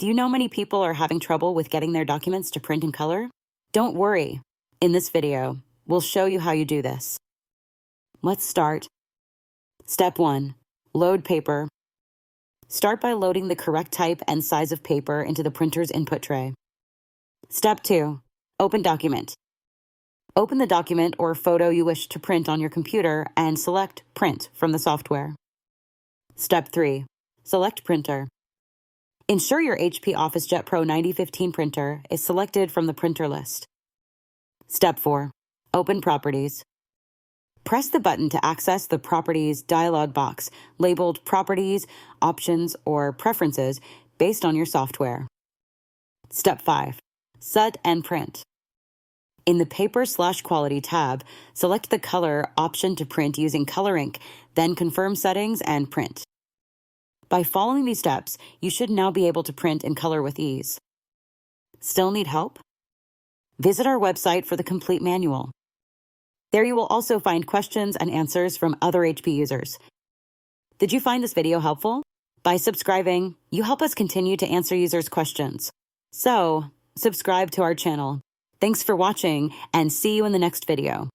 Do you know many people are having trouble with getting their documents to print in color? Don't worry. In this video, we'll show you how you do this. Let's start. Step 1. Load paper. Start by loading the correct type and size of paper into the printer's input tray. Step 2. Open document. Open the document or photo you wish to print on your computer and select Print from the software. Step 3. Select printer. Ensure your HP OfficeJet Pro 9015 printer is selected from the printer list. Step 4. Open Properties. Press the button to access the Properties dialog box labeled Properties, Options, or Preferences based on your software. Step 5. Set and Print. In the Paper/Quality tab, select the color option to print using color ink, then confirm settings and print. By following these steps, you should now be able to print in color with ease. Still need help? Visit our website for the complete manual. There you will also find questions and answers from other HP users. Did you find this video helpful? By subscribing, you help us continue to answer users' questions. So, subscribe to our channel. Thanks for watching, and see you in the next video.